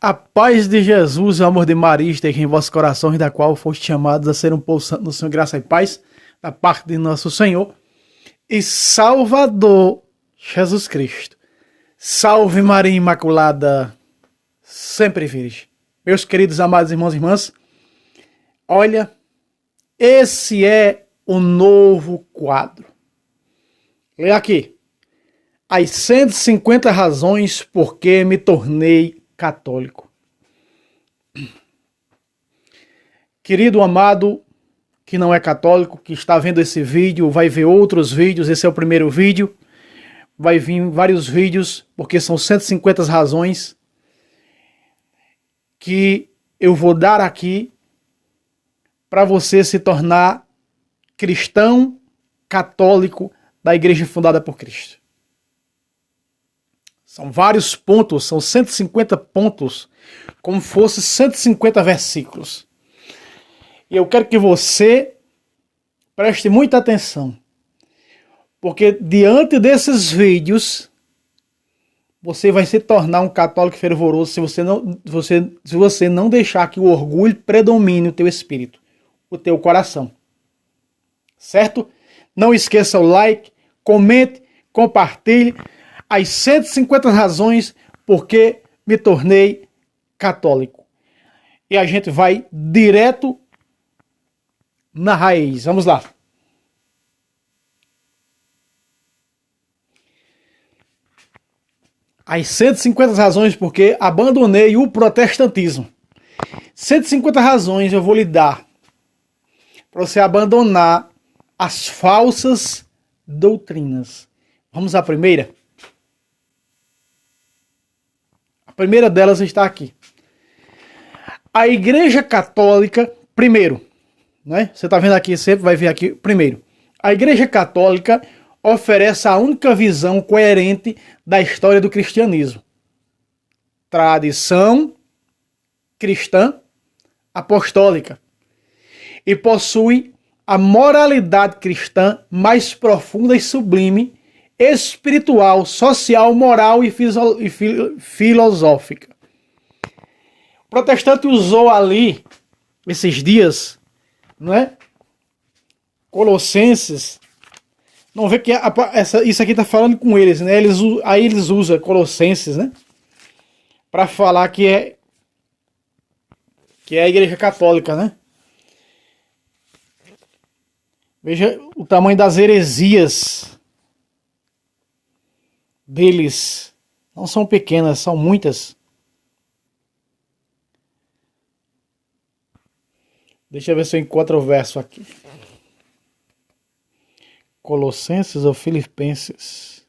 A paz de Jesus, o amor de Maria esteja em vossos corações, da qual foste chamados a ser um povo santo do Senhor, graça e paz, da parte de nosso Senhor e Salvador Jesus Cristo. Salve Maria Imaculada, sempre virgem. Meus queridos amados irmãos e irmãs, olha, esse é o novo quadro. Leia aqui. As 150 razões por que me tornei católico. Querido amado que não é católico, que está vendo esse vídeo, vai ver outros vídeos, esse é o primeiro vídeo, vai vir vários vídeos, porque são 150 razões que eu vou dar aqui para você se tornar cristão católico da igreja fundada por Cristo. São vários pontos, são 150 pontos, como fosse 150 versículos. E eu quero que você preste muita atenção, porque diante desses vídeos, você vai se tornar um católico fervoroso se você não deixar que o orgulho predomine o teu espírito, o teu coração. Certo? Não esqueça o like, comente, compartilhe as 150 razões por que me tornei católico. E a gente vai direto na raiz. Vamos lá. As 150 razões por que abandonei o protestantismo. 150 razões eu vou lhe dar para você abandonar as falsas doutrinas. Vamos à primeira? A primeira delas está aqui. A Igreja Católica, primeiro, né? Você está vendo aqui, sempre vai ver aqui, primeiro. A Igreja Católica oferece a única visão coerente da história do cristianismo. Tradição cristã apostólica. E possui a moralidade cristã mais profunda e sublime, espiritual, social, moral e filosófica. O protestante usou ali, esses dias, não é? Colossenses. Não vê que isso aqui está falando com eles, né? Aí eles usam Colossenses, né? Para falar que é a Igreja Católica, né? Veja o tamanho das heresias deles. Não são pequenas, são muitas. Deixa eu ver se eu encontro o verso aqui. Colossenses ou Filipenses?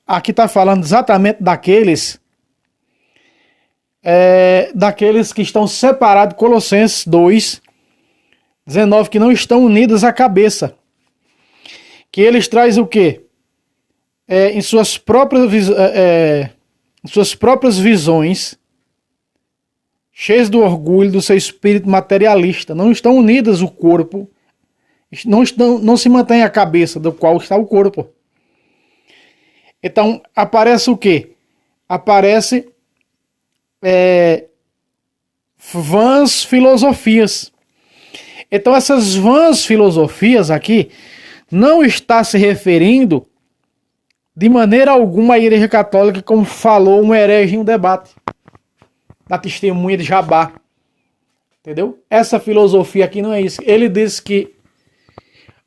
Aqui tá falando exatamente daqueles que estão separados, Colossenses 2, 19, que não estão unidos à cabeça. Que eles trazem o quê? Em suas próprias visões, cheios do orgulho do seu espírito materialista, não estão unidas o corpo, não se mantém a cabeça do qual está o corpo. Então, aparece o quê? Aparece vãs filosofias. Então, essas vãs filosofias aqui não está se referindo de maneira alguma à Igreja Católica, como falou um herege em um debate da testemunha de Jabá. Entendeu? Essa filosofia aqui não é isso. Ele disse que,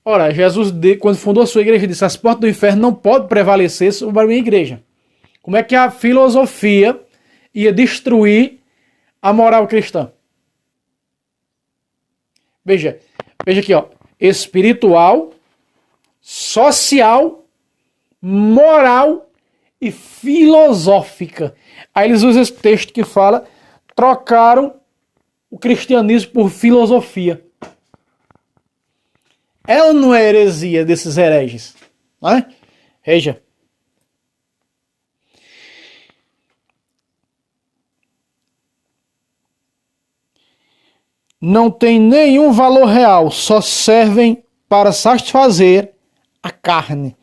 ora, Jesus, quando fundou a sua igreja, disse: as portas do inferno não podem prevalecer sobre a minha igreja. Como é que a filosofia ia destruir a moral cristã? Veja aqui, ó. Espiritual, social, moral e filosófica. Aí eles usam esse texto que fala: trocaram o cristianismo por filosofia. É ou não é heresia desses hereges? Não é? Veja. não têm nenhum valor real, só servem para satisfazer a carne.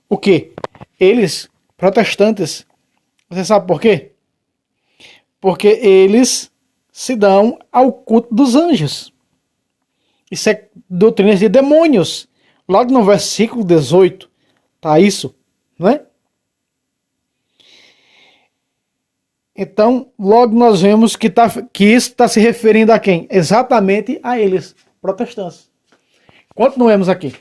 O quê? Eles, protestantes, você sabe por quê? Porque eles se dão ao culto dos anjos. Isso é doutrina de demônios. Logo no versículo 18, tá isso, não é? Então, logo nós vemos que isso está se referindo a quem? Exatamente a eles, protestantes. Continuemos aqui.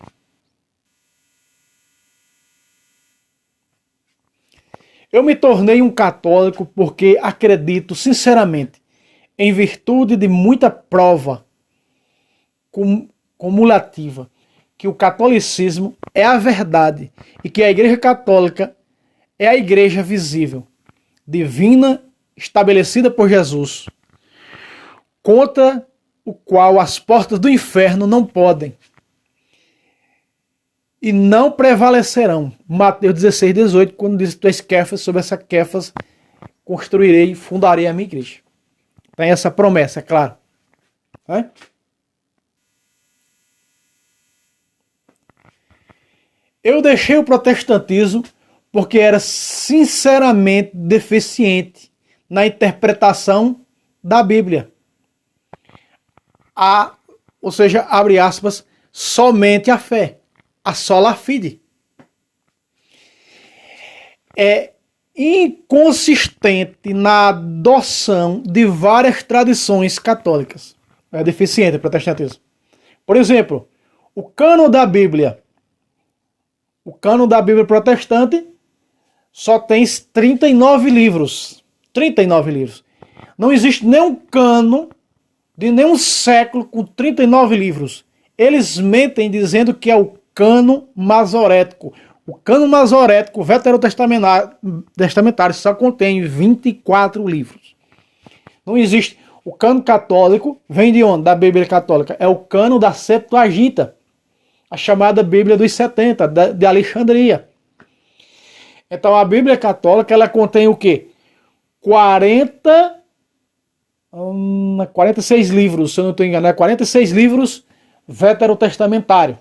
Eu me tornei um católico porque acredito, sinceramente, em virtude de muita prova cumulativa, que o catolicismo é a verdade e que a Igreja Católica é a igreja visível, divina, estabelecida por Jesus, contra o qual as portas do inferno não podem e não prevalecerão. Mateus 16, 18, quando diz: tu és Kéfas, sobre essa Kéfas construirei e fundarei a minha igreja. Tem essa promessa, é claro. É? Eu deixei o protestantismo porque era sinceramente deficiente na interpretação da Bíblia. Ou seja, abre aspas, somente a fé, a sola fide. É inconsistente na adoção de várias tradições católicas. É deficiente o protestantismo. Por exemplo, o cânon da Bíblia protestante só tem 39 livros. 39 livros. Não existe nenhum cânon de nenhum século com 39 livros. Eles mentem dizendo que é o cânon masorético. O cânon masorético veterotestamentário só contém 24 livros. Não existe. O cânon católico vem de onde? Da Bíblia católica. É o cânon da Septuaginta, a chamada Bíblia dos 70, de Alexandria. Então a Bíblia católica, ela contém o quê? 46 livros, se eu não estou enganado, 46 livros veterotestamentários.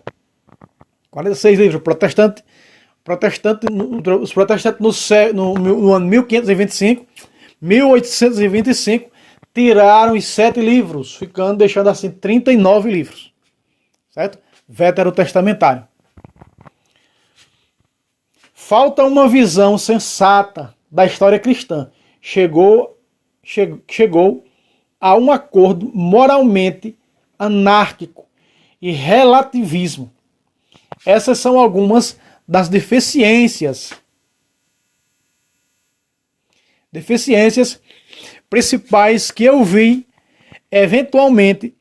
46 livros. Os protestantes no ano 1825, tiraram os 7 livros, deixando assim 39 livros. Certo? Veterotestamentário. Falta uma visão sensata da história cristã. Chegou a um acordo moralmente anárquico e relativismo. Essas são algumas das deficiências principais que eu vi eventualmente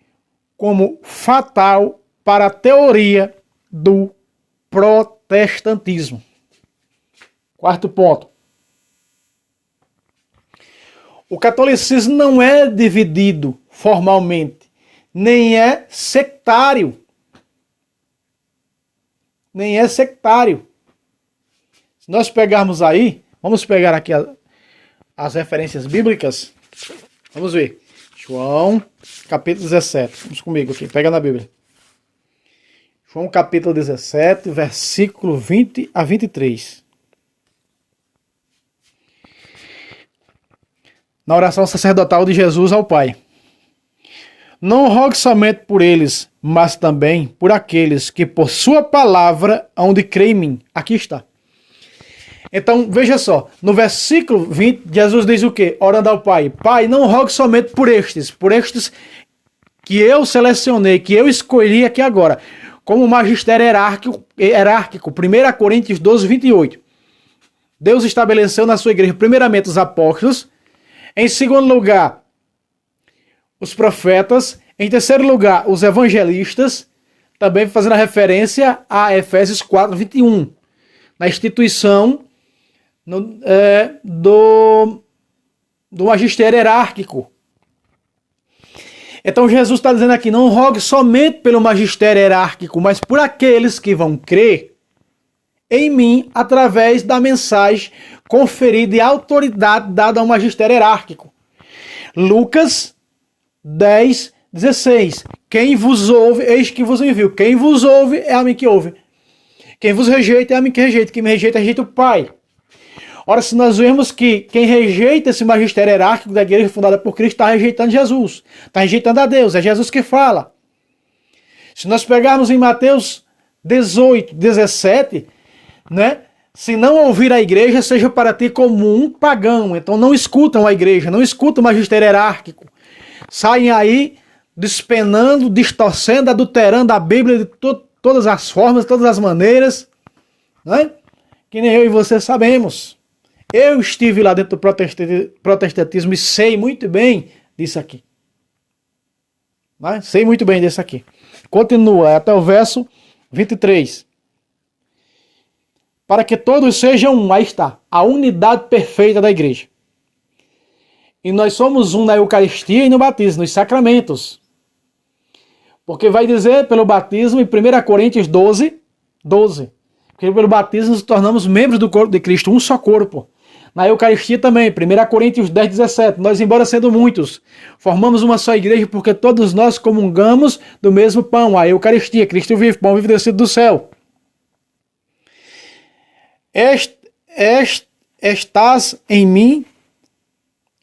como fatal para a teoria do protestantismo. Quarto ponto. O catolicismo não é dividido formalmente, nem é sectário. Se nós pegarmos aí, vamos pegar aqui as referências bíblicas. Vamos ver. João, capítulo 17. Vamos comigo aqui, pega na Bíblia. João, capítulo 17, versículo 20 a 23. Na oração sacerdotal de Jesus ao Pai. Não rogue somente por eles, mas também por aqueles que por sua palavra hão de crer em mim. Aqui está. Então, veja só, no versículo 20, Jesus diz o quê? Orando ao Pai. Pai, não rogue somente por estes que eu selecionei, que eu escolhi aqui agora, como magistério hierárquico, 1 Coríntios 12, 28. Deus estabeleceu na sua igreja, primeiramente, os apóstolos, em segundo lugar, os profetas, em terceiro lugar, os evangelistas, também fazendo referência a Efésios 4, 21, na instituição do magistério hierárquico. Então Jesus está dizendo aqui, não rogue somente pelo magistério hierárquico, mas por aqueles que vão crer em mim através da mensagem conferida e autoridade dada ao magistério hierárquico. Lucas 10, 16. Quem vos ouve, eis que vos envio. Quem vos ouve é a mim que ouve. Quem vos rejeita é a mim que rejeita. Quem me rejeita, rejeita o Pai. Ora, se nós vemos que quem rejeita esse magistério hierárquico da igreja fundada por Cristo está rejeitando Jesus. Está rejeitando a Deus. É Jesus que fala. Se nós pegarmos em Mateus 18, 17, né? Se não ouvir a igreja, seja para ti como um pagão. Então não escutam a igreja, não escutam o magistério hierárquico. Saem aí despenando, distorcendo, adulterando a Bíblia de todas as formas, todas as maneiras, né? Que nem eu e você sabemos. Eu estive lá dentro do protestantismo e sei muito bem disso aqui. Né? Sei muito bem disso aqui. Continua até o verso 23. Para que todos sejam um. Aí está. A unidade perfeita da igreja. E nós somos um na Eucaristia e no batismo, nos sacramentos. Porque vai dizer pelo batismo em 1 Coríntios 12. Porque pelo batismo nos tornamos membros do corpo de Cristo, um só corpo. Na Eucaristia também, 1 Coríntios 10, 17. Nós, embora sendo muitos, formamos uma só igreja porque todos nós comungamos do mesmo pão, a Eucaristia. Cristo vive, pão vivo descido do céu. Estás em mim,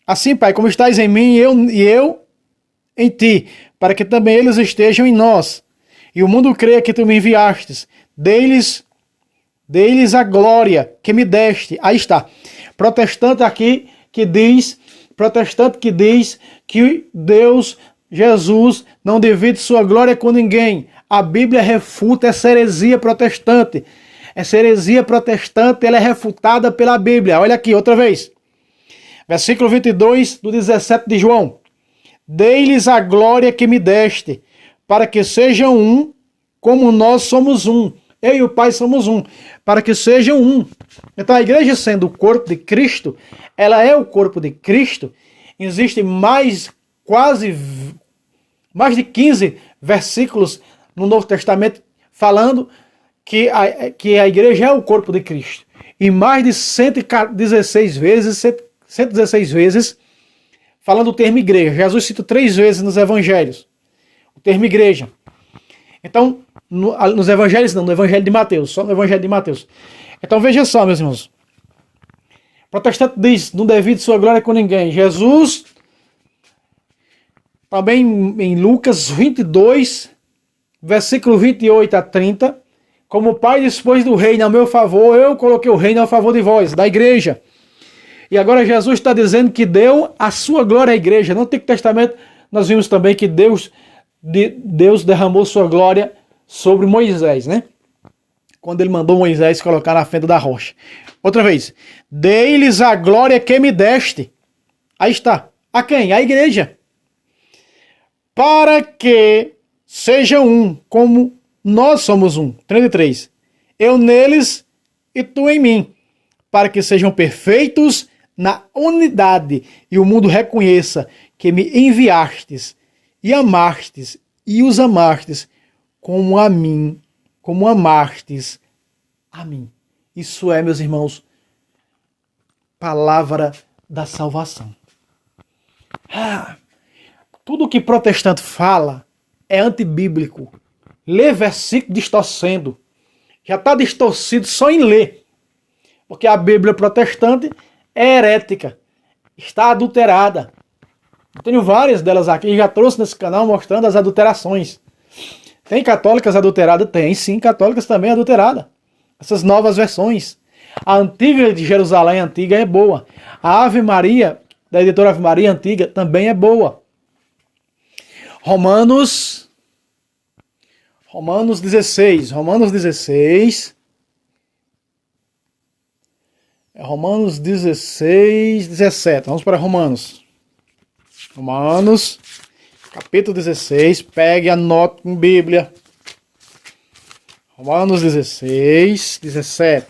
assim, Pai, como estás em mim e eu em ti, para que também eles estejam em nós. E o mundo creia que tu me enviastes. Deles a glória que me deste. Aí está. Protestante que diz que Deus, Jesus, não divide sua glória com ninguém. A Bíblia refuta essa heresia protestante. Essa heresia protestante, ela é refutada pela Bíblia. Olha aqui, outra vez. Versículo 22 do 17 de João. Dei-lhes a glória que me deste, para que sejam um, como nós somos um. Eu e o Pai somos um, para que sejam um. Então a igreja, sendo o corpo de Cristo, ela é o corpo de Cristo. Existem mais de 15 versículos no Novo Testamento falando que a igreja é o corpo de Cristo. E mais de 116 vezes falando o termo igreja. Jesus cita 3 vezes nos evangelhos o termo igreja. Então, nos evangelhos não, no evangelho de Mateus, só no evangelho de Mateus. Então veja só, meus irmãos. O protestante diz, não divide sua glória com ninguém. Jesus, também em Lucas 22, versículo 28 a 30, como o Pai dispôs do reino a meu favor, eu coloquei o reino a favor de vós, da igreja. E agora Jesus está dizendo que deu a sua glória à igreja. No Antigo Testamento nós vimos também que Deus derramou sua glória sobre Moisés, né? Quando ele mandou Moisés colocar na fenda da rocha. Outra vez. Dei-lhes a glória que me deste. Aí está. A quem? A igreja. Para que sejam um, como nós somos um. 33. Eu neles e tu em mim. Para que sejam perfeitos na unidade e o mundo reconheça que me enviastes e amastes e os amastes como a mim, como amastes a mim. Isso é, meus irmãos, palavra da salvação. Tudo que protestante fala é antibíblico. Lê versículo distorcendo. Já está distorcido só em ler. Porque a Bíblia protestante é herética. Está adulterada. Eu tenho várias delas aqui. Já trouxe nesse canal mostrando as adulterações. Tem católicas adulteradas? Tem, sim. Católicas também adulteradas. Essas novas versões. A antiga de Jerusalém antiga é boa. A Ave Maria, da editora Ave Maria antiga, também é boa. Romanos 16. Romanos 16, 17. Vamos para Romanos. Romanos, capítulo 16. Pegue, anote em Bíblia. Romanos 16, 17.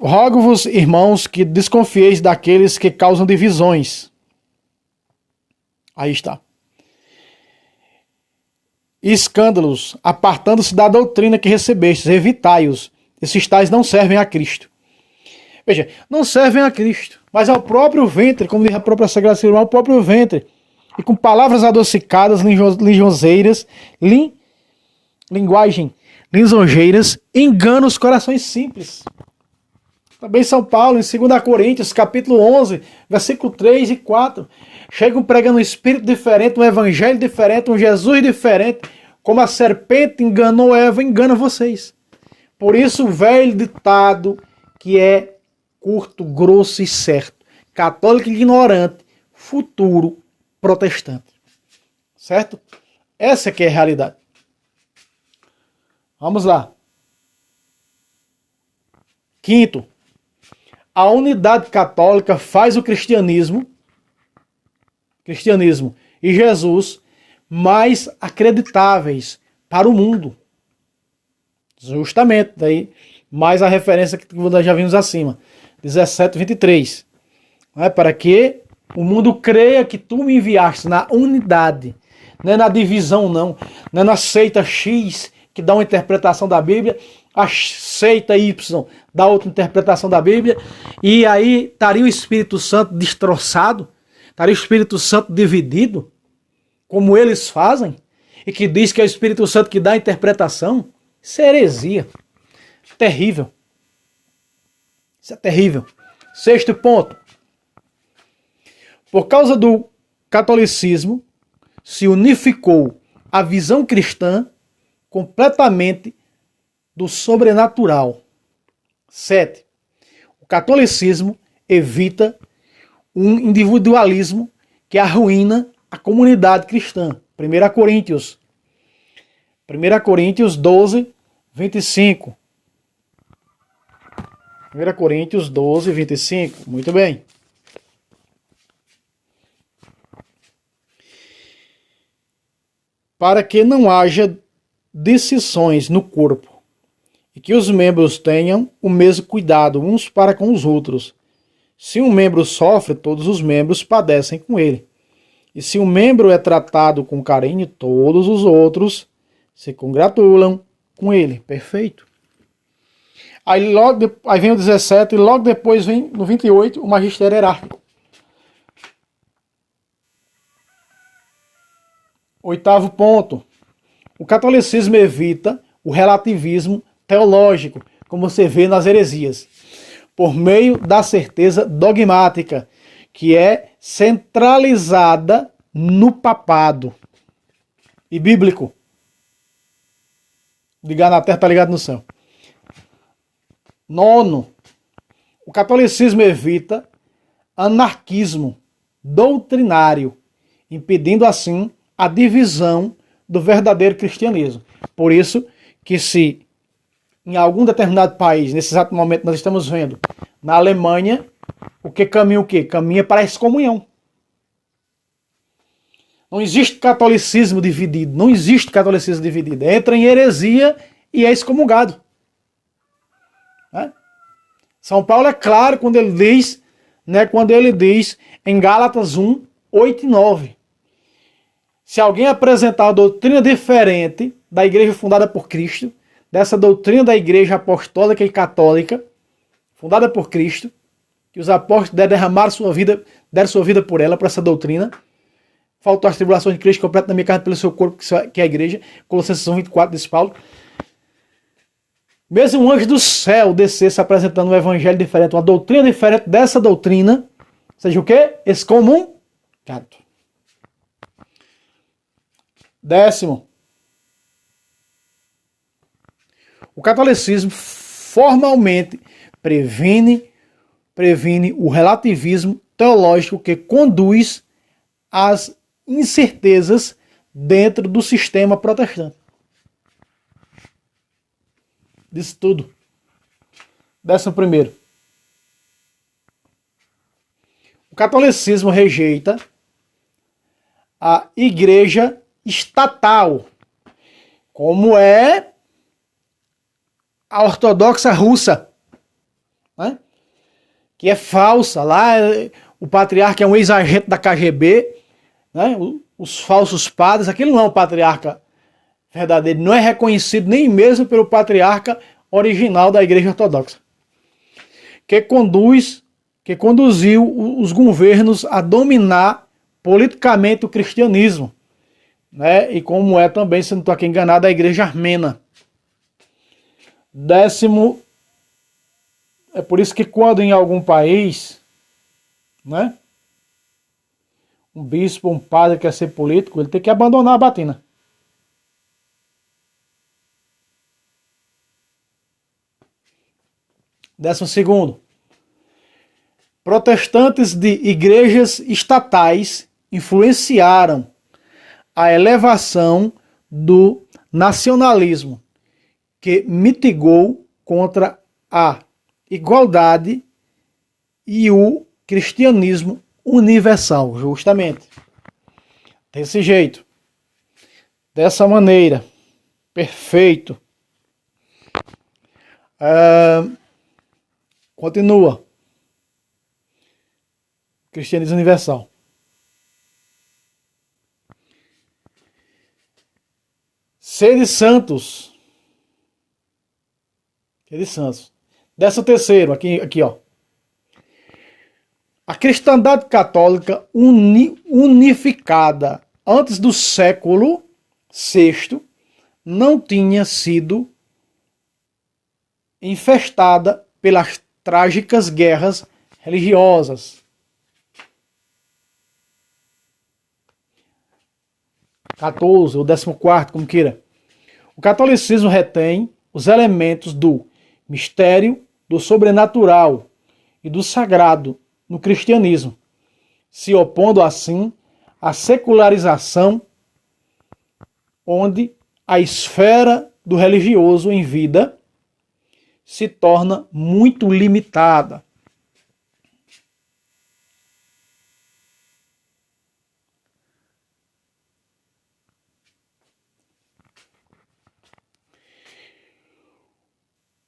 Rogo-vos, irmãos, que desconfieis daqueles que causam divisões. Aí está. Escândalos, apartando-se da doutrina que recebestes, evitai-os. Esses tais não servem a Cristo. Veja, não servem a Cristo, mas ao próprio ventre, como diz a própria Sagrada Escritura, ao próprio ventre. E com palavras adocicadas, lisonjeiras, linguagem lisonjeiras, engana os corações simples. Também São Paulo, em 2 Coríntios, capítulo 11, versículo 3 e 4. Chegam pregando um espírito diferente, um evangelho diferente, um Jesus diferente. Como a serpente enganou Eva, engana vocês. Por isso o velho ditado que é curto, grosso e certo. Católico ignorante, futuro protestante. Certo? Essa que é a realidade. Vamos lá. Quinto, a unidade católica faz o cristianismo e Jesus mais acreditáveis para o mundo. Justamente, daí mais a referência que nós já vimos acima, 17:23. Para que o mundo creia que tu me enviaste na unidade, não é na divisão não é na seita X que dá uma interpretação da Bíblia, a seita Y dá outra interpretação da Bíblia, e aí estaria o Espírito Santo destroçado, estaria o Espírito Santo dividido, como eles fazem, e que diz que é o Espírito Santo que dá a interpretação. Isso é heresia. Terrível. Isso é terrível. Sexto ponto. Por causa do catolicismo, se unificou a visão cristã completamente do sobrenatural. 7. O catolicismo evita um individualismo que arruína a comunidade cristã. 1 Coríntios 12, 25. 1 Coríntios 12, 25. Muito bem. Para que não haja distinções no corpo, e que os membros tenham o mesmo cuidado uns para com os outros. Se um membro sofre, todos os membros padecem com ele. E se um membro é tratado com carinho, todos os outros se congratulam com ele. Perfeito. Aí vem o 17 e logo depois vem no 28 o magistério hierárquico. 8º ponto. O catolicismo evita o relativismo teológico, como você vê nas heresias, por meio da certeza dogmática, que é centralizada no papado e bíblico. Ligado na terra, está ligado no céu. 9. O catolicismo evita anarquismo doutrinário, impedindo assim a divisão do verdadeiro cristianismo. Por isso que se em algum determinado país, nesse exato momento nós estamos vendo, na Alemanha, o que caminha o quê? Caminha para a excomunhão. Não existe catolicismo dividido, não existe catolicismo dividido. Entra em heresia e é excomungado. São Paulo é claro quando ele diz em Gálatas 1, 8 e 9. Se alguém apresentar uma doutrina diferente da igreja fundada por Cristo, dessa doutrina da igreja apostólica e católica, fundada por Cristo, que os apóstolos deram sua vida por ela, por essa doutrina, faltou as tribulações de Cristo completas na minha carne pelo seu corpo, que é a igreja, Colossenses 1:24, diz Paulo. Mesmo um anjo do céu descesse apresentando um evangelho diferente, uma doutrina diferente dessa doutrina, seja o quê? Excomungado. 10º. O catolicismo formalmente previne o relativismo teológico que conduz às incertezas dentro do sistema protestante. Disso tudo. 11º. O catolicismo rejeita a igreja estatal, como é a ortodoxa russa, né? Que é falsa. Lá o patriarca é um ex-agente da KGB, né? Os falsos padres, aquele não é o patriarca verdadeiro, não é reconhecido nem mesmo pelo patriarca original da igreja ortodoxa. que conduziu os governos a dominar politicamente o cristianismo, né? E como é também, se não estou aqui enganado, a igreja armena. Décimo, é por isso que quando em algum país, né, um bispo, um padre quer ser político, ele tem que abandonar a batina. Décimo segundo, protestantes de igrejas estatais influenciaram a elevação do nacionalismo, que mitigou contra a igualdade e o cristianismo universal, justamente. Desse jeito, dessa maneira, perfeito. Continua. Cristianismo universal. Sede santos. Sede santos. 13º, aqui ó. A cristandade católica unificada antes do século VI não tinha sido infestada pelas trágicas guerras religiosas. 14, ou 14º, como queira. O catolicismo retém os elementos do mistério, do sobrenatural e do sagrado no cristianismo, se opondo assim à secularização, onde a esfera do religioso em vida se torna muito limitada.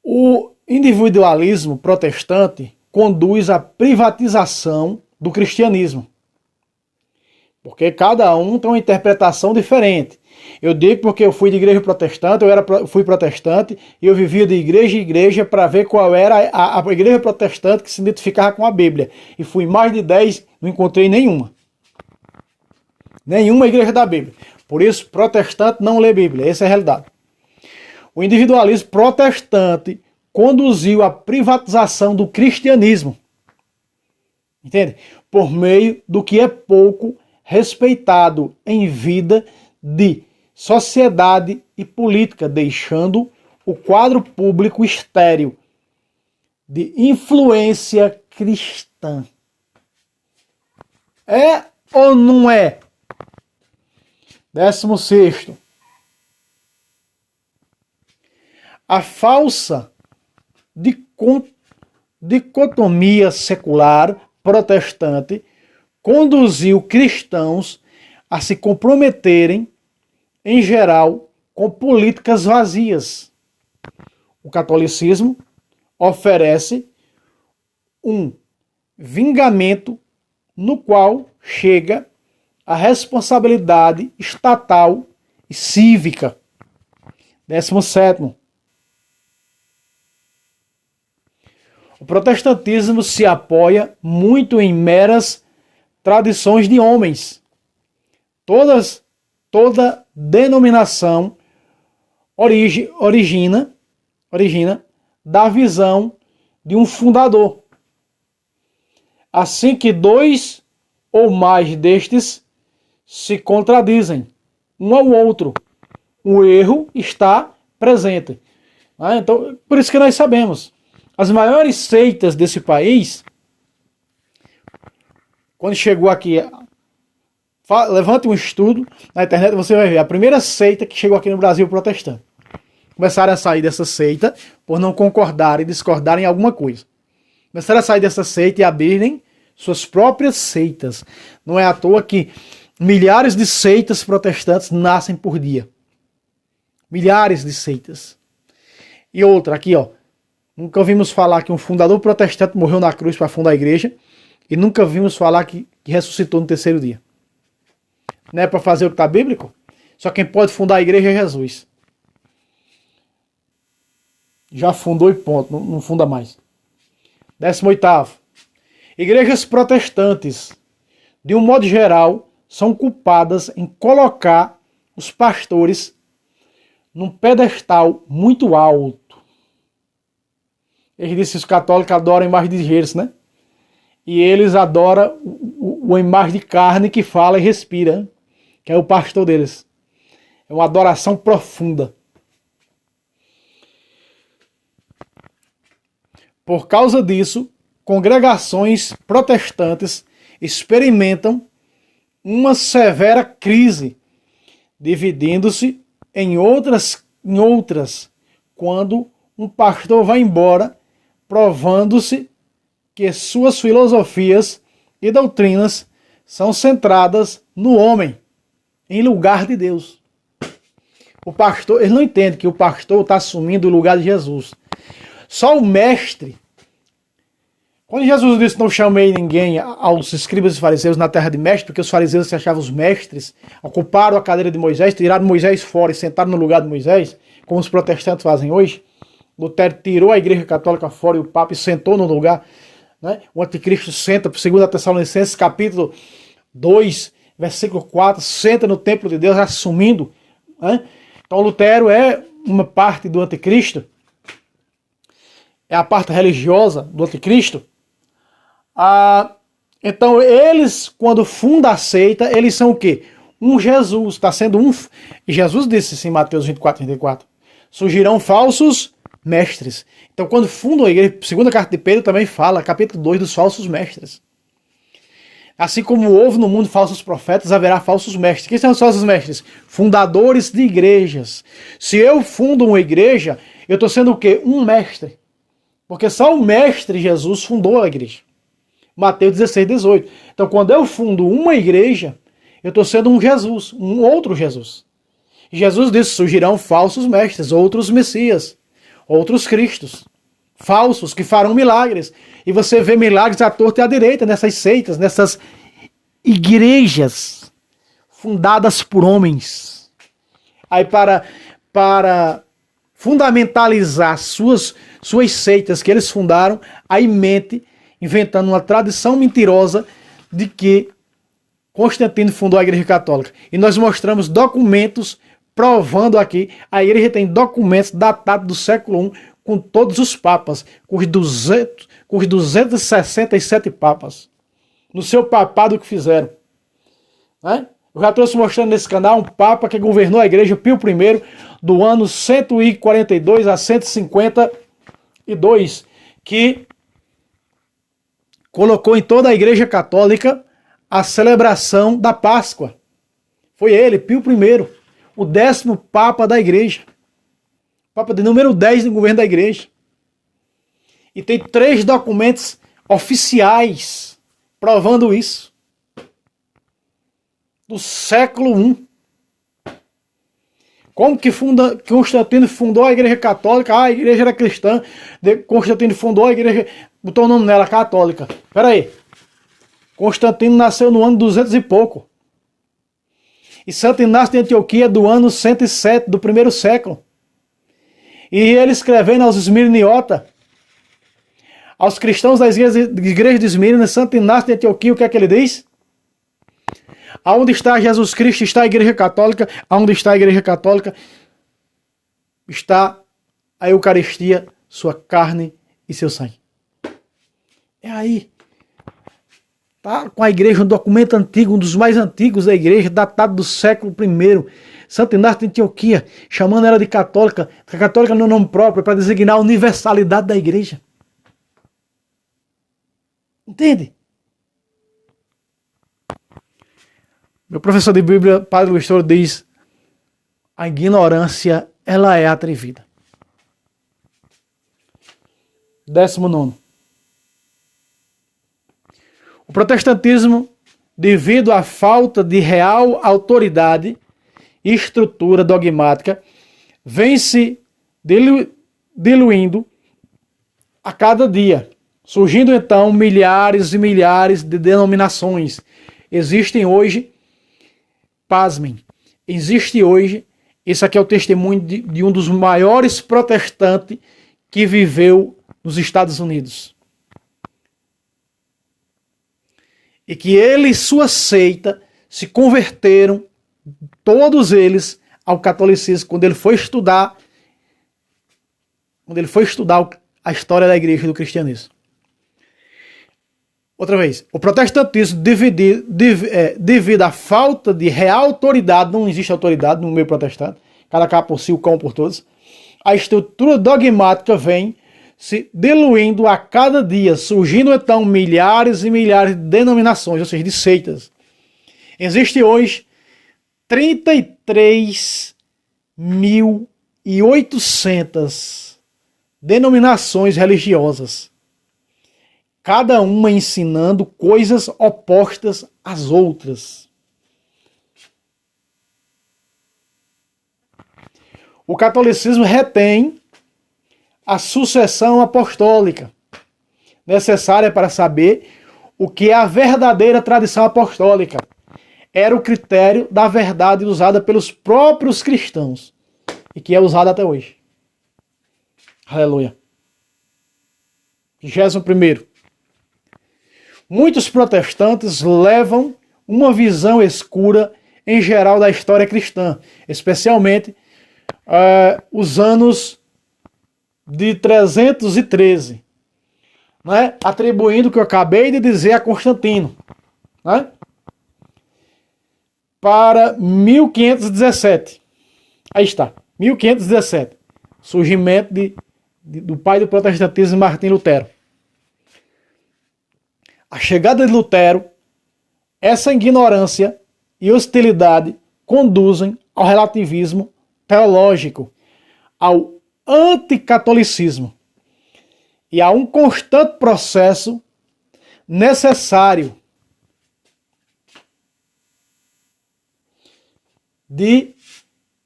O individualismo protestante conduz à privatização do cristianismo, porque cada um tem uma interpretação diferente. Eu digo porque eu fui de igreja protestante, fui protestante, e eu vivia de igreja em igreja para ver qual era a igreja protestante que se identificava com a Bíblia. E fui mais de 10, não encontrei nenhuma. Nenhuma igreja da Bíblia. Por isso, protestante não lê Bíblia, essa é a realidade. O individualismo protestante conduziu à privatização do cristianismo. Entende? Por meio do que é pouco respeitado em vida de sociedade e política, deixando o quadro público estéril de influência cristã. É ou não é? 16º. A falsa dicotomia secular protestante conduziu cristãos a se comprometerem, em geral, com políticas vazias. O catolicismo oferece um vingamento no qual chega a responsabilidade estatal e cívica. 17º. O protestantismo se apoia muito em meras tradições de homens. Toda denominação origina da visão de um fundador. Assim que dois ou mais destes se contradizem um ao outro, o erro está presente. Então, por isso que nós sabemos, as maiores seitas desse país, quando chegou aqui, levante um estudo na internet, você vai ver a primeira seita que chegou aqui no Brasil protestante. Começaram a sair dessa seita por não concordarem e discordarem em alguma coisa. Começaram a sair dessa seita e abrirem suas próprias seitas. Não é à toa que milhares de seitas protestantes nascem por dia. Milhares de seitas. E outra, aqui ó, nunca ouvimos falar que um fundador protestante morreu na cruz para fundar a igreja, e nunca vimos falar que ressuscitou no 3º dia. Não é para fazer o que está bíblico? Só quem pode fundar a igreja é Jesus. Já fundou e ponto, não funda mais. 18º. Igrejas protestantes, de um modo geral, são culpadas em colocar os pastores num pedestal muito alto. Eles dizem que os católicos adoram a imagem de Jesus, né? E eles adoram a imagem de carne que fala e respira, que é o pastor deles. É uma adoração profunda. Por causa disso, congregações protestantes experimentam uma severa crise, dividindo-se em outras, quando um pastor vai embora, provando-se que suas filosofias e doutrinas são centradas no homem, em lugar de Deus. O pastor, ele não entende que o pastor está assumindo o lugar de Jesus. Só o mestre. Quando Jesus disse, não chamei ninguém aos escribas e fariseus na terra de mestre, porque os fariseus se achavam os mestres, ocuparam a cadeira de Moisés, tiraram Moisés fora e sentaram no lugar de Moisés, como os protestantes fazem hoje. Lutero tirou a igreja católica fora e o Papa sentou no lugar. Né? O anticristo senta, por 2 Tessalonicenses, capítulo 2, versículo 4, senta no templo de Deus, assumindo. Né? Então Lutero é uma parte do anticristo, é a parte religiosa do anticristo. Então eles, quando fundam a seita, eles são o quê? Um Jesus, está sendo um... Jesus disse assim em Mateus 24, 34, surgirão falsos mestres. Então quando fundam a igreja, segunda carta de Pedro também fala, capítulo 2, dos falsos mestres. Assim como houve no mundo falsos profetas, haverá falsos mestres. Quem são os falsos mestres? Fundadores de igrejas. Se eu fundo uma igreja, eu estou sendo o quê? Um mestre. Porque só o mestre Jesus fundou a igreja. Mateus 16, 18. Então quando eu fundo uma igreja, eu estou sendo um Jesus, um outro Jesus. E Jesus disse, surgirão falsos mestres, outros messias, outros cristos. Falsos, que farão milagres. E você vê milagres à torta e à direita nessas seitas, nessas igrejas fundadas por homens. Aí para fundamentalizar suas seitas que eles fundaram, aí mente, inventando uma tradição mentirosa de que Constantino fundou a Igreja Católica. E nós mostramos documentos provando aqui, a igreja tem documentos datados do século I, com todos os papas, com os 267 papas, no seu papado que fizeram. Né? Eu já trouxe mostrando nesse canal um papa que governou a igreja, Pio I, do ano 142 a 152, que colocou em toda a igreja católica a celebração da Páscoa. Foi ele, Pio I, o 10º papa da igreja. Papa de número 10 no governo da igreja. E tem 3 documentos oficiais provando isso. Do século I. Como que Constantino fundou a igreja católica? A igreja era cristã. Constantino fundou a igreja, botou o nome nela, católica. Espera aí. Constantino nasceu no ano 200 e pouco. E Santo Inácio de Antioquia do ano 107, do primeiro século. E ele escrevendo aos esmirniotas, aos cristãos da igreja de Esmirna, Santo Inácio de Antioquia, o que é que ele diz? Aonde está Jesus Cristo, está a igreja católica. Aonde está a igreja católica, está a Eucaristia, sua carne e seu sangue. É aí. Tá com a igreja, um documento antigo, um dos mais antigos da igreja, datado do século I. Santo Inácio de Antioquia, chamando ela de católica. A católica não é nome próprio, para designar a universalidade da igreja. Entende? Meu professor de Bíblia, Padre Luiz Toro, diz: a ignorância, ela é atrevida. 19º. O protestantismo, devido à falta de real autoridade e estrutura dogmática, vem se diluindo a cada dia, surgindo então milhares e milhares de denominações. Existem hoje, pasmem, existe hoje, esse aqui é o testemunho de um dos maiores protestantes que viveu nos Estados Unidos. e que ele e sua seita se converteram, todos eles, ao catolicismo, quando ele foi estudar a história da igreja e do cristianismo. Outra vez, o protestantismo, devido à falta de real autoridade, não existe autoridade no meio protestante, cada cá por si, o cão por todos, a estrutura dogmática vem se diluindo a cada dia, surgindo então milhares e milhares de denominações, ou seja, de seitas. Existe hoje 33.800 denominações religiosas, cada uma ensinando coisas opostas às outras. O catolicismo retém a sucessão apostólica, necessária para saber o que é a verdadeira tradição apostólica. Era o critério da verdade usada pelos próprios cristãos e que é usada até hoje. Aleluia. 21º. Muitos protestantes levam uma visão escura em geral da história cristã, especialmente os anos de 313, né? Atribuindo o que eu acabei de dizer a Constantino, né? Para 1517. Aí está, 1517. Surgimento do pai do protestantismo, Martim Lutero. A chegada de Lutero, essa ignorância e hostilidade conduzem ao relativismo teológico, ao anticatolicismo e a um constante processo necessário de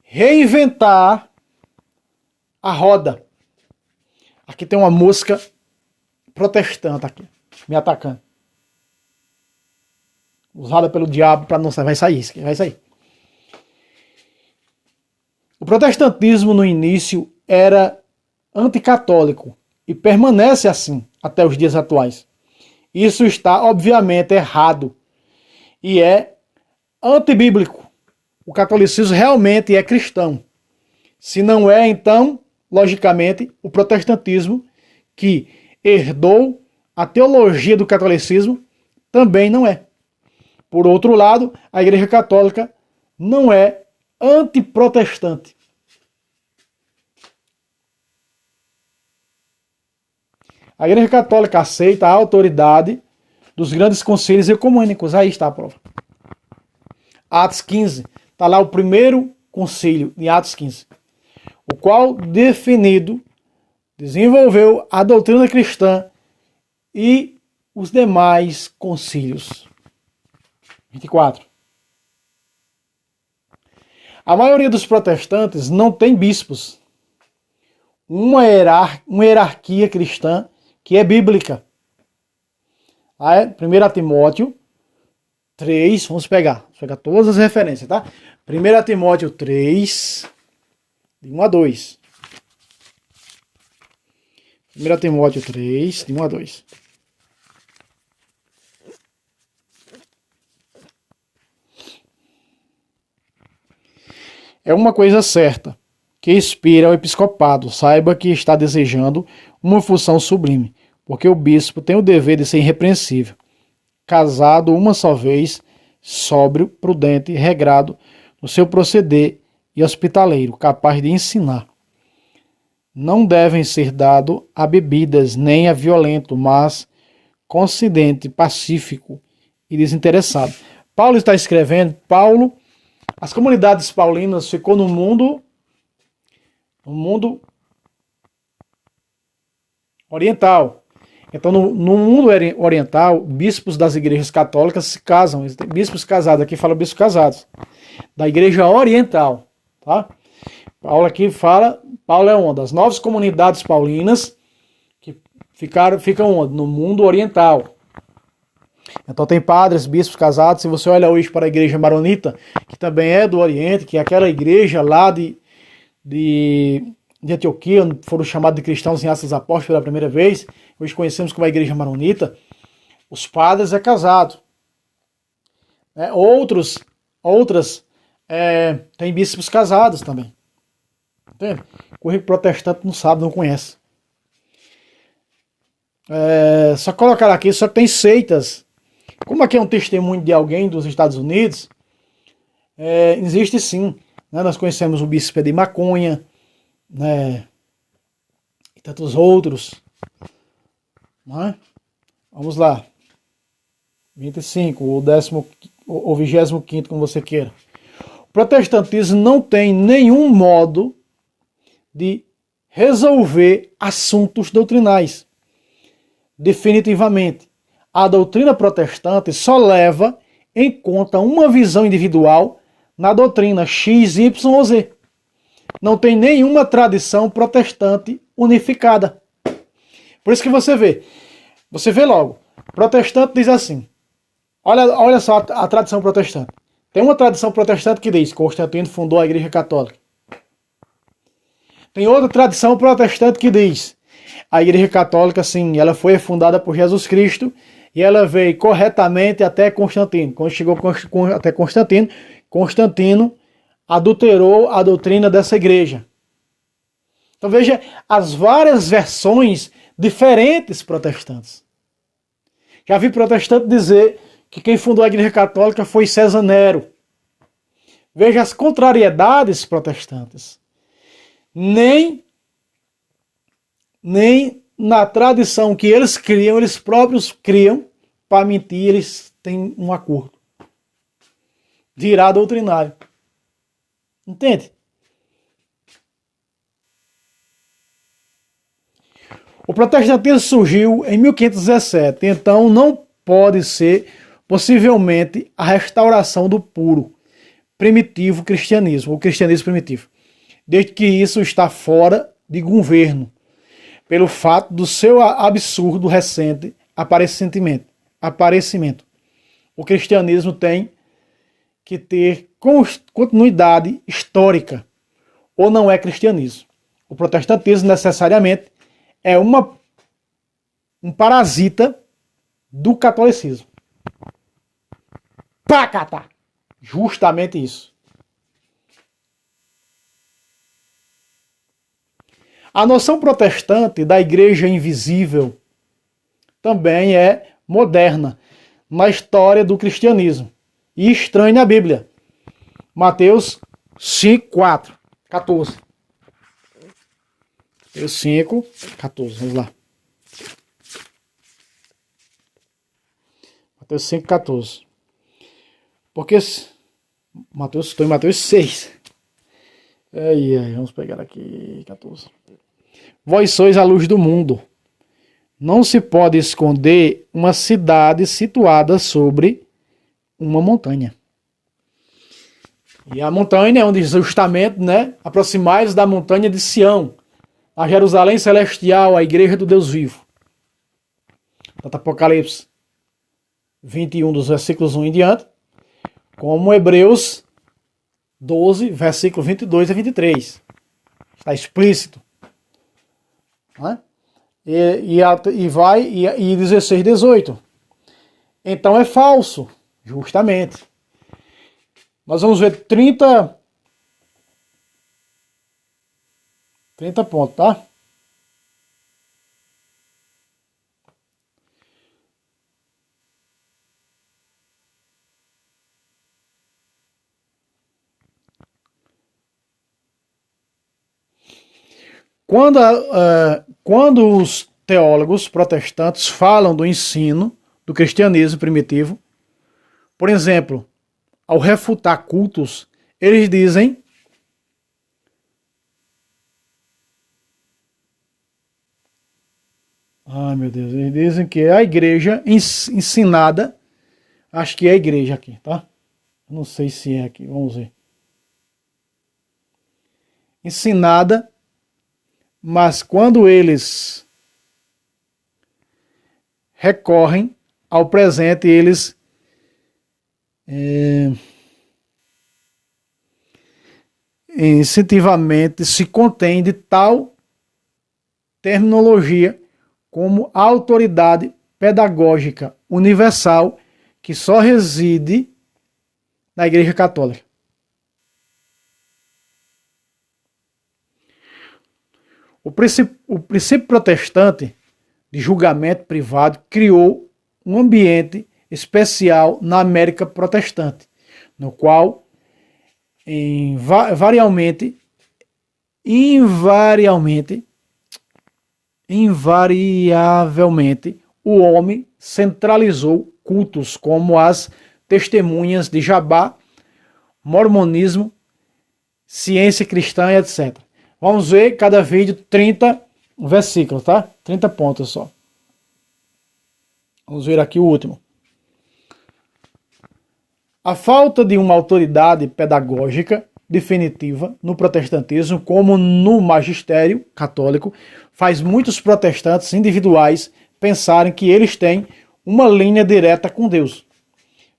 reinventar a roda. Aqui tem uma mosca protestante aqui, me atacando. Usada pelo diabo para não sair. Vai sair. O protestantismo no início era anticatólico e permanece assim até os dias atuais. Isso está obviamente errado e é antibíblico. O catolicismo realmente é cristão. Se não é, então, logicamente, o protestantismo, que herdou a teologia do catolicismo, também não é. Por outro lado, a Igreja Católica não é antiprotestante. A Igreja Católica aceita a autoridade dos grandes concílios ecumênicos. Aí está a prova. Atos 15. Está lá o primeiro concílio, em Atos 15. O qual, definido, desenvolveu a doutrina cristã e os demais concílios. 24. A maioria dos protestantes não tem bispos. Uma hierarquia cristã que é bíblica. 1 Timóteo 3, vamos pegar todas as referências, tá? 1 Timóteo 3, de 1 a 2. 1 Timóteo 3, de 1 a 2. É uma coisa certa, que inspira ao episcopado, saiba que está desejando uma função sublime, porque o bispo tem o dever de ser irrepreensível, casado uma só vez, sóbrio, prudente, regrado no seu proceder e hospitaleiro, capaz de ensinar. Não devem ser dado a bebidas nem a violento, mas consciente, pacífico e desinteressado. Paulo está escrevendo, as comunidades paulinas ficou no mundo oriental. Então, no mundo oriental, bispos das igrejas católicas se casam. Bispos casados, aqui fala bispos casados. Da igreja oriental. Tá? Paulo é uma das 9 comunidades paulinas que ficam onde? No mundo oriental. Então tem padres, bispos casados. Se você olha hoje para a igreja maronita, que também é do Oriente, que é aquela igreja lá de Antioquia, onde foram chamados de cristãos em Atos dos Apóstolos pela primeira vez, hoje conhecemos como a igreja maronita, os padres é casado. né? Outras têm bispos casados também. Entende? O currículo protestante não sabe, não conhece. Só colocar aqui, só que tem seitas. Como aqui é um testemunho de alguém dos Estados Unidos, existe sim. Né? Nós conhecemos o bispo de Maconha, né? E tantos outros. Né? Vamos lá. 25, ou 25º, como você queira. O protestantismo não tem nenhum modo de resolver assuntos doutrinais. Definitivamente. A doutrina protestante só leva em conta uma visão individual na doutrina X, Y ou Z. Não tem nenhuma tradição protestante unificada. Por isso que você vê logo, protestante diz assim, olha só a tradição protestante. Tem uma tradição protestante que diz, Constantino fundou a Igreja Católica. Tem outra tradição protestante que diz, a Igreja Católica, sim, ela foi fundada por Jesus Cristo e ela veio corretamente até Constantino. Quando chegou até Constantino, Constantino adulterou a doutrina dessa igreja. Então veja as várias versões diferentes protestantes. Já vi protestante dizer que quem fundou a Igreja Católica foi César Nero. Veja as contrariedades protestantes. Nem na tradição que eles criam, eles próprios criam, para mentir, eles têm um acordo. Virar doutrinário. Entende? O protestantismo surgiu em 1517, então não pode ser possivelmente a restauração do puro, primitivo cristianismo, o cristianismo primitivo, desde que isso está fora de governo, pelo fato do seu absurdo recente aparecimento. O cristianismo tem que ter continuidade histórica, ou não é cristianismo. O protestantismo necessariamente é um parasita do catolicismo. Pacata! Justamente isso. A noção protestante da igreja invisível também é moderna na história do cristianismo e estranha na Bíblia. Mateus 5, 14. Mateus 5, 14, vamos lá. Mateus 5, 14. Porque estou em Mateus 6. Aí, vamos pegar aqui 14. Vós sois a luz do mundo. Não se pode esconder uma cidade situada sobre uma montanha. E a montanha é onde justamente, né, aproximais da montanha de Sião, a Jerusalém celestial, a igreja do Deus vivo. Apocalipse 21, dos versículos 1 em diante, como Hebreus 12, versículo 22 a 23. Está explícito. Né? E 16, 18. Então é falso, justamente. Nós vamos ver 30 pontos, tá? Quando os teólogos protestantes falam do ensino do cristianismo primitivo, por exemplo, ao refutar cultos, eles dizem meu Deus, eles dizem que é a igreja ensinada, acho que é a igreja aqui, tá? Não sei se é aqui, vamos ver. Ensinada, mas quando eles recorrem ao presente, eles incentivamente se contém de tal terminologia como autoridade pedagógica universal que só reside na Igreja Católica. O princípio protestante de julgamento privado criou um ambiente especial na América protestante, no qual invariavelmente o homem centralizou cultos como as testemunhas de Jeová, mormonismo, ciência cristã e etc. Vamos ver cada vídeo 30 versículos, tá? 30 pontos só. Vamos ver aqui o último. A falta de uma autoridade pedagógica definitiva no protestantismo, como no magistério católico, faz muitos protestantes individuais pensarem que eles têm uma linha direta com Deus.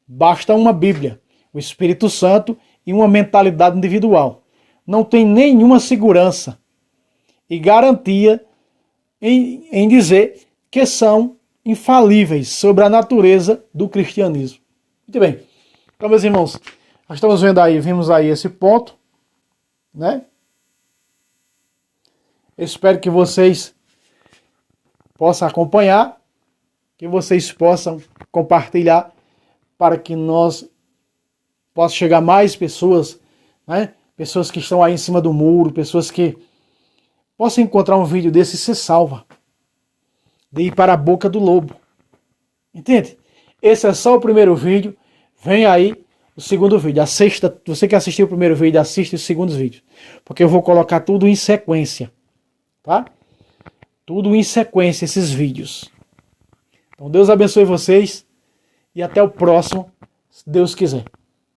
Basta uma Bíblia, o Espírito Santo e uma mentalidade individual. Não tem nenhuma segurança e garantia em dizer que são infalíveis sobre a natureza do cristianismo. Muito bem. Então, meus irmãos, nós estamos vimos aí esse ponto, né? Eu espero que vocês possam acompanhar, que vocês possam compartilhar para que nós possa chegar mais pessoas, né? Pessoas que estão aí em cima do muro, pessoas que possam encontrar um vídeo desse e ser salva. De ir para a boca do lobo. Entende? Esse é só o primeiro vídeo. Vem aí o segundo vídeo. Assista, você que assistiu o primeiro vídeo, assiste os segundos vídeos. Porque eu vou colocar tudo em sequência. Tá? Tudo em sequência, esses vídeos. Então Deus abençoe vocês. E até o próximo, se Deus quiser.